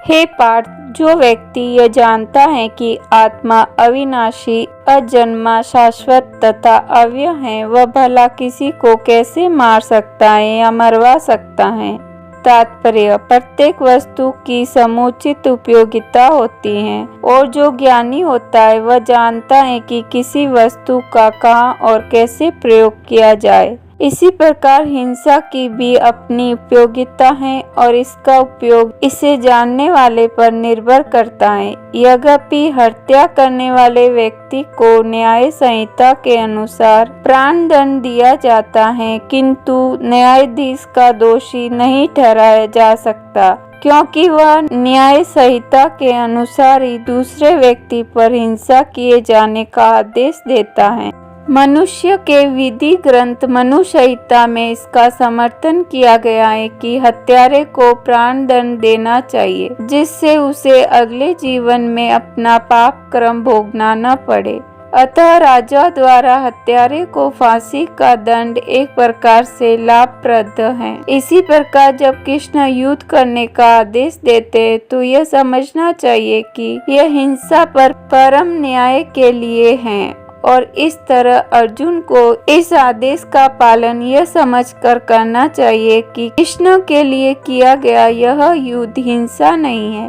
हे पार्थ, जो व्यक्ति यह जानता है कि आत्मा अविनाशी, अजन्मा, शाश्वत तथा अव्यय है, वह भला किसी को कैसे मार सकता है या मरवा सकता है। तात्पर्य: प्रत्येक वस्तु की समुचित उपयोगिता होती है और जो ज्ञानी होता है वह जानता है कि किसी वस्तु का कहाँ और कैसे प्रयोग किया जाए। इसी प्रकार हिंसा की भी अपनी उपयोगिता है और इसका उपयोग इसे जानने वाले पर निर्भर करता है। यद्यपि हत्या करने वाले व्यक्ति को न्याय संहिता के अनुसार प्राण दंड दिया जाता है, किंतु न्यायाधीश का दोषी नहीं ठहराया जा सकता, क्योंकि वह न्याय संहिता के अनुसार ही दूसरे व्यक्ति पर हिंसा किए जाने का आदेश देता है। मनुष्य के विधि ग्रंथ मनु संहिता में इसका समर्थन किया गया है कि हत्यारे को प्राण दंड देना चाहिए, जिससे उसे अगले जीवन में अपना पाप कर्म भोगना न पड़े। अतः राजा द्वारा हत्यारे को फांसी का दंड एक प्रकार से लाभप्रद है। इसी प्रकार जब कृष्ण युद्ध करने का आदेश देते हैं तो यह समझना चाहिए कि यह हिंसा पर परम न्याय के लिए है और इस तरह अर्जुन को इस आदेश का पालन यह समझकर करना चाहिए कि कृष्ण के लिए किया गया यह युद्ध हिंसा नहीं है,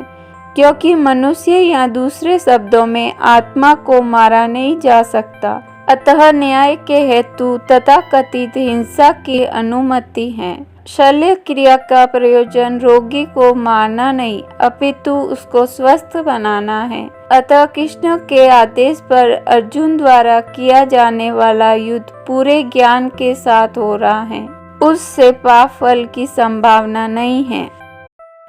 क्योंकि मनुष्य या दूसरे शब्दों में आत्मा को मारा नहीं जा सकता। अतः न्याय के हेतु तथाकथित हिंसा की अनुमति है। शल्य क्रिया का प्रयोजन रोगी को मारना नहीं, अपितु उसको स्वस्थ बनाना है। अतः कृष्ण के आदेश पर अर्जुन द्वारा किया जाने वाला युद्ध पूरे ज्ञान के साथ हो रहा है, उससे पाप फल की संभावना नहीं है।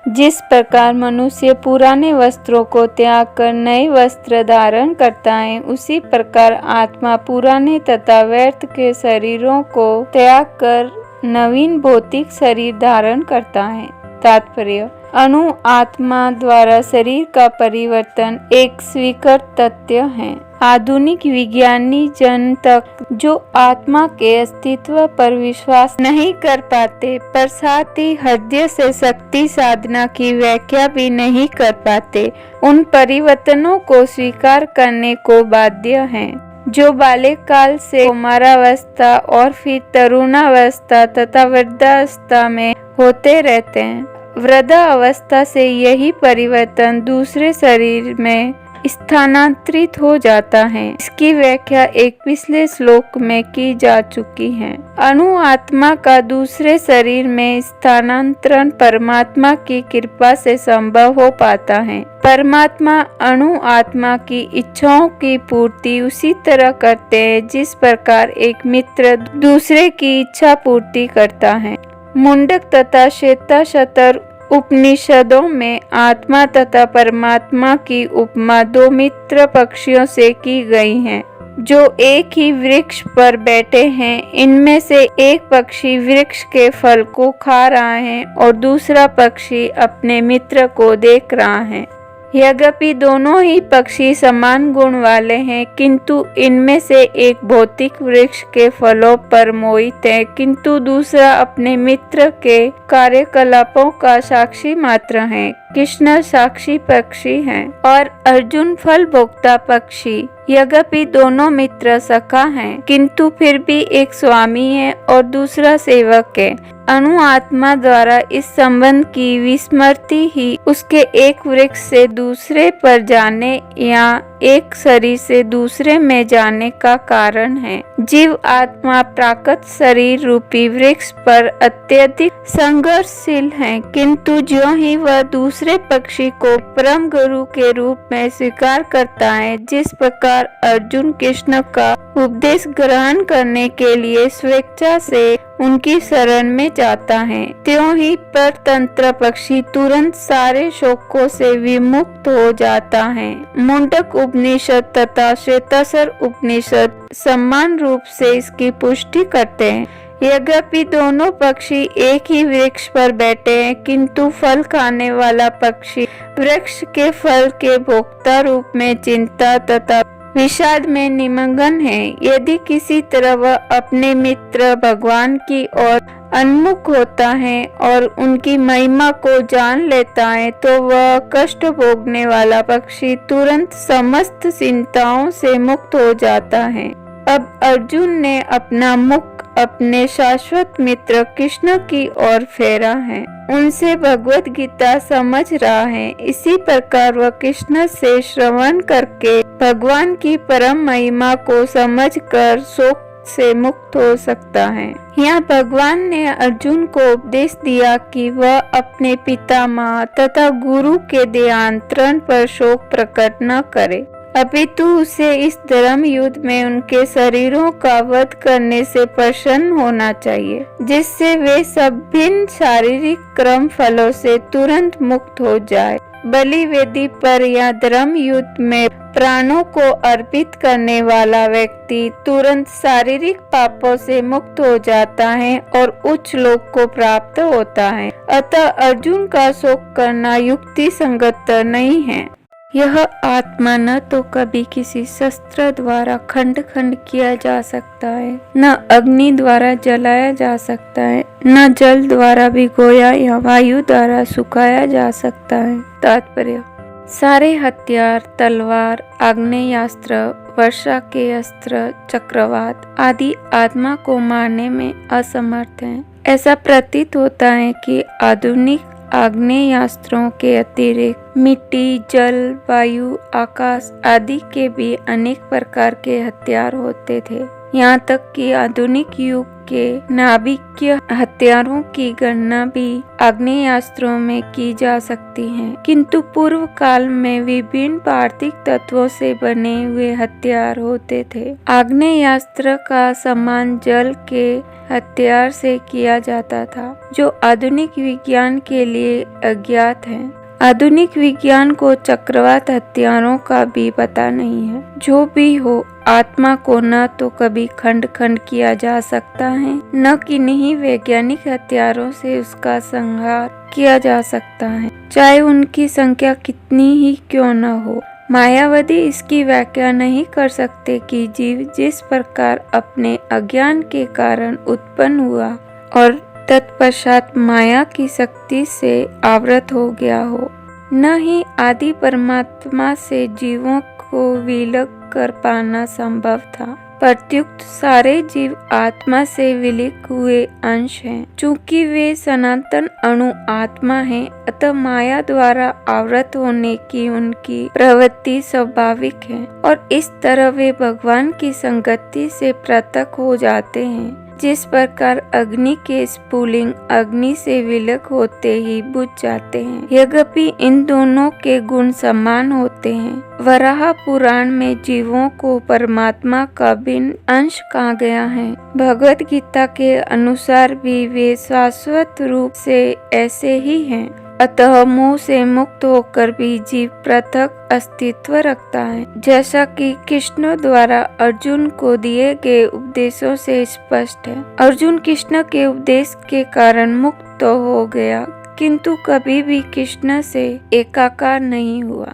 जिस प्रकार मनुष्य पुराने वस्त्रों को त्याग कर नए वस्त्र धारण करता है, उसी प्रकार आत्मा पुराने तथा व्यर्थ के शरीरों को त्याग कर नवीन भौतिक शरीर धारण करता है। तात्पर्य: अणु आत्मा द्वारा शरीर का परिवर्तन एक स्वीकृत तथ्य है। आधुनिक विज्ञानी जन तक जो आत्मा के अस्तित्व पर विश्वास नहीं कर पाते, पर साथ ही हृदय से शक्ति साधना की व्याख्या भी नहीं कर पाते, उन परिवर्तनों को स्वीकार करने को बाध्य हैं। जो बाल्यकाल से कौमारावस्था और फिर तरुणावस्था तथा वृद्धावस्था में होते रहते हैं, वृद्धावस्था से यही परिवर्तन दूसरे शरीर में स्थानांतरित हो जाता है। इसकी व्याख्या एक पिछले श्लोक में की जा चुकी है। अणु आत्मा का दूसरे शरीर में स्थानांतरण परमात्मा की कृपा से संभव हो पाता है। परमात्मा अणु आत्मा की इच्छाओं की पूर्ति उसी तरह करते हैं जिस प्रकार एक मित्र दूसरे की इच्छा पूर्ति करता है। मुंडक तथा श्वेताश्वतर उपनिषदों में आत्मा तथा परमात्मा की उपमा दो मित्र पक्षियों से की गई है, जो एक ही वृक्ष पर बैठे हैं। इनमें से एक पक्षी वृक्ष के फल को खा रहा है और दूसरा पक्षी अपने मित्र को देख रहा है। यद्यपि दोनों ही पक्षी समान गुण वाले हैं, किंतु इनमें से एक भौतिक वृक्ष के फलों पर मोहित है, किंतु दूसरा अपने मित्र के कार्यकलापों का साक्षी मात्र है। कृष्ण साक्षी पक्षी हैं और अर्जुन फल भोक्ता पक्षी। यद्यपि दोनों मित्र सखा हैं, किंतु फिर भी एक स्वामी है और दूसरा सेवक है। अणु आत्मा द्वारा इस संबंध की विस्मृति ही उसके एक वृक्ष से दूसरे पर जाने या एक शरीर से दूसरे में जाने का कारण है। जीव आत्मा प्राकृत शरीर रूपी वृक्ष पर अत्यधिक संघर्षशील है, किंतु ज्यों ही वह दूसरे पक्षी को परम गुरु के रूप में स्वीकार करता है, जिस प्रकार अर्जुन कृष्ण का उपदेश ग्रहण करने के लिए स्वेच्छा से उनकी शरण में जाता है, त्यों ही परतंत्र पक्षी तुरंत सारे शोकों से विमुक्त हो जाता है। मुंडक उपनिषद तथा श्वेताश्वर उपनिषद समान रूप से इसकी पुष्टि करते हैं। यद्यपि दोनों पक्षी एक ही वृक्ष पर बैठे हैं, किंतु फल खाने वाला पक्षी वृक्ष के फल के भोक्ता रूप में चिंता तथा विषाद में निमग्न है। यदि किसी तरह वह अपने मित्र भगवान की ओर उन्मुख होता है और उनकी महिमा को जान लेता है तो वह कष्ट भोगने वाला पक्षी तुरंत समस्त चिंताओं से मुक्त हो जाता है। अब अर्जुन ने अपना मुख अपने शाश्वत मित्र कृष्ण की ओर फेरा है, उनसे भगवत गीता समझ रहा है। इसी प्रकार वह कृष्ण से श्रवण करके भगवान की परम महिमा को समझकर शोक से मुक्त हो सकता है। यहाँ भगवान ने अर्जुन को उपदेश दिया कि वह अपने पितामह तथा गुरु के देहांतरण पर शोक प्रकट न करे, अपितु उसे इस धर्म युद्ध में उनके शरीरों का वध करने से प्रसन्न होना चाहिए, जिससे वे सब भिन्न शारीरिक क्रम फलों से तुरंत मुक्त हो जाए। बलि वेदी पर या धर्म युद्ध में प्राणों को अर्पित करने वाला व्यक्ति तुरंत शारीरिक पापों से मुक्त हो जाता है और उच्च लोक को प्राप्त होता है। अतः अर्जुन का शोक करना युक्ति संगत नहीं है। यह आत्मा न तो कभी किसी शस्त्र द्वारा खंड खंड किया जा सकता है, न अग्नि द्वारा जलाया जा सकता है, न जल द्वारा भिगोया या वायु द्वारा सुखाया जा सकता है। तात्पर्य: सारे हथियार, तलवार, आग्नेयास्त्र, वर्षा के अस्त्र, चक्रवात आदि आत्मा को मारने में असमर्थ हैं। ऐसा प्रतीत होता है कि आधुनिक आग्नेयास्त्रों के अतिरिक्त मिट्टी, जल, वायु, आकाश आदि के भी अनेक प्रकार के हथियार होते थे। यहाँ तक कि आधुनिक युग के नाभिकीय हथियारों की गणना भी आग्नेयास्त्रों में की जा सकती है, किंतु पूर्व काल में विभिन्न पार्थिव तत्वों से बने हुए हथियार होते थे। आग्नेयास्त्र का सम्मान जल के हथियार से किया जाता था, जो आधुनिक विज्ञान के लिए अज्ञात है। आधुनिक विज्ञान को चक्रवात हथियारों का भी पता नहीं है। जो भी हो, आत्मा को न तो कभी खंड खंड किया जा सकता है, न किन्हीं वैज्ञानिक हथियारों से उसका संहार किया जा सकता है, चाहे उनकी संख्या कितनी ही क्यों न हो। मायावादी इसकी व्याख्या नहीं कर सकते कि जीव जिस प्रकार अपने अज्ञान के कारण उत्पन्न हुआ और तत्पश्चात माया की शक्ति से आवृत हो गया हो, न ही आदि परमात्मा से जीवों को विलग कर पाना संभव था। प्रत्युक्त सारे जीव आत्मा से विलीन हुए अंश हैं। चूंकि वे सनातन अणु आत्मा हैं, अतः माया द्वारा आवृत होने की उनकी प्रवृत्ति स्वाभाविक है और इस तरह वे भगवान की संगति से पृथक हो जाते हैं। जिस प्रकार अग्नि के स्फुलिंग अग्नि से विलग होते ही बुझ जाते हैं, यद्यपि इन दोनों के गुण समान होते हैं। वराह पुराण में जीवों को परमात्मा का भिन्न अंश कहा गया है। भगवत गीता के अनुसार भी वे शाश्वत रूप से ऐसे ही हैं। अतः मोह से मुक्त होकर भी जीव पृथक अस्तित्व रखता है, जैसा कि कृष्ण द्वारा अर्जुन को दिए गए उपदेशों से स्पष्ट है। अर्जुन कृष्ण के उपदेश के कारण मुक्त तो हो गया, किंतु कभी भी कृष्ण से एकाकार नहीं हुआ।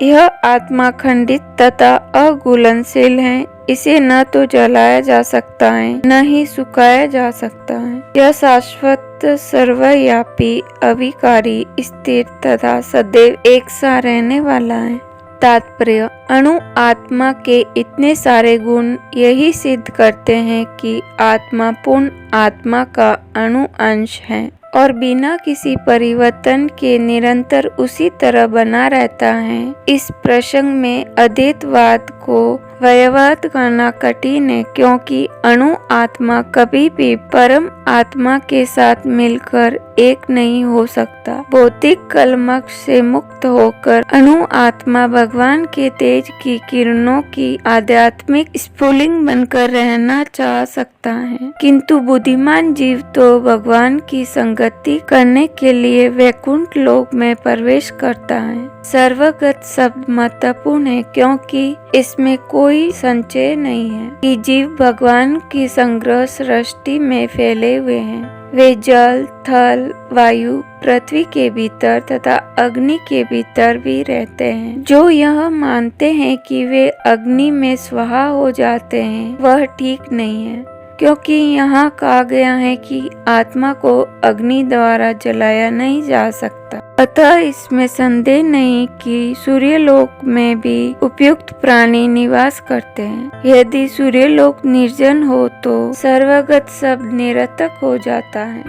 यह आत्मा खंडित तथा अघुलनशील है। इसे न तो जलाया जा सकता है, न ही सुखाया जा सकता है। यह शाश्वत, सर्वव्यापी, अविकारी, स्थिर तथा सदैव एक सा रहने वाला है। तात्पर्य: अणु आत्मा के इतने सारे गुण यही सिद्ध करते हैं कि आत्मा पूर्ण आत्मा का अणु अंश है और बिना किसी परिवर्तन के निरंतर उसी तरह बना रहता है। इस प्रसंग में अद्वैतवाद को वैवाद करना कठिन है, क्योंकि अणु आत्मा कभी भी परम आत्मा के साथ मिलकर एक नहीं हो सकता। भौतिक कलमश से मुक्त होकर अणु आत्मा भगवान के तेज की किरणों की आध्यात्मिक स्फुलिंग बनकर रहना चाह सकता है, किंतु बुद्धिमान जीव तो भगवान की संगति करने के लिए वैकुंठ लोक में प्रवेश करता है। सर्वगत शब्द महत्वपूर्ण है, क्योंकि इसमें कोई संचय नहीं है कि जीव भगवान की संग्रह सृष्टि में फैले हुए हैं। वे जल, थल, वायु, पृथ्वी के भीतर तथा अग्नि के भीतर भी रहते हैं। जो यह मानते हैं कि वे अग्नि में स्वाहा हो जाते हैं, वह ठीक नहीं है। क्योंकि यहाँ कहा गया है कि आत्मा को अग्नि द्वारा जलाया नहीं जा सकता। अतः इसमें संदेह नहीं कि सूर्यलोक में भी उपयुक्त प्राणी निवास करते हैं। यदि सूर्यलोक निर्जन हो तो सर्वगत शब्द निरर्थक हो जाता है।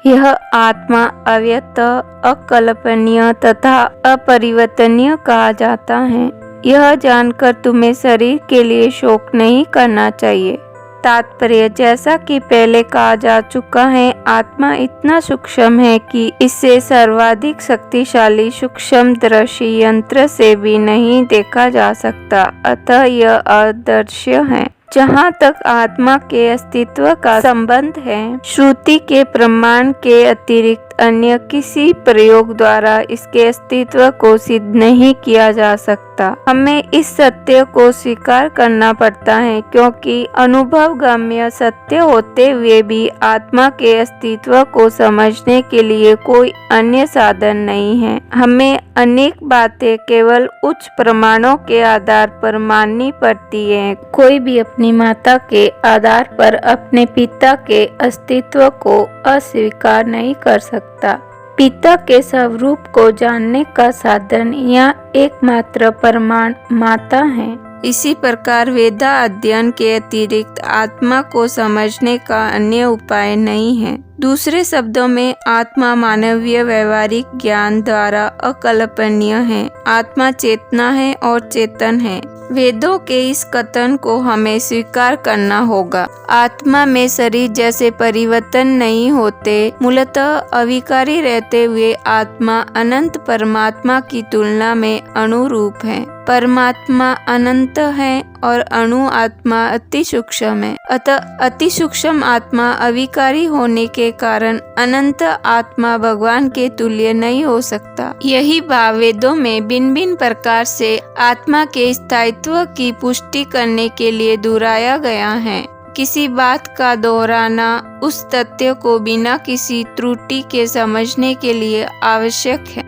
यह आत्मा अव्यक्त, अकल्पनीय तथा अपरिवर्तनीय कहा जाता है। यह जानकर तुम्हें शरीर के लिए शोक नहीं करना चाहिए। तात्पर्य, जैसा कि पहले कहा जा चुका है, आत्मा इतना सूक्ष्म है कि इसे सर्वाधिक शक्तिशाली सूक्ष्मदर्शी यंत्र से भी नहीं देखा जा सकता। अतः यह अदृश्य है। जहाँ तक आत्मा के अस्तित्व का संबंध है, श्रुति के प्रमाण के अतिरिक्त अन्य किसी प्रयोग द्वारा इसके अस्तित्व को सिद्ध नहीं किया जा सकता। हमें इस सत्य को स्वीकार करना पड़ता है, क्योंकि अनुभवगम्य सत्य होते हुए भी आत्मा के अस्तित्व को समझने के लिए कोई अन्य साधन नहीं है। हमें अनेक बातें केवल उच्च प्रमाणों के आधार पर माननी पड़ती है। कोई भी अपनी माता के आधार पर अपने पिता के अस्तित्व को अस्वीकार नहीं कर सकता। पिता के स्वरूप को जानने का साधन या एकमात्र प्रमाण माता है। इसी प्रकार वेदा अध्ययन के अतिरिक्त आत्मा को समझने का अन्य उपाय नहीं है। दूसरे शब्दों में, आत्मा मानवीय व्यवहारिक ज्ञान द्वारा अकल्पनीय है। आत्मा चेतना है और चेतन है। वेदों के इस कथन को हमें स्वीकार करना होगा। आत्मा में शरीर जैसे परिवर्तन नहीं होते। मूलतः अविकारी रहते हुए आत्मा अनंत परमात्मा की तुलना में अणुरूप है। परमात्मा अनंत है और अणु आत्मा अति सूक्ष्म है। अतः अति सूक्ष्म आत्मा अविकारी होने के कारण अनंत आत्मा भगवान के तुल्य नहीं हो सकता। यही भाव वेदों में भिन्न भिन्न प्रकार से आत्मा के स्थायित्व की पुष्टि करने के लिए दोहराया गया है। किसी बात का दोहराना उस तथ्य को बिना किसी त्रुटि के समझने के लिए आवश्यक है।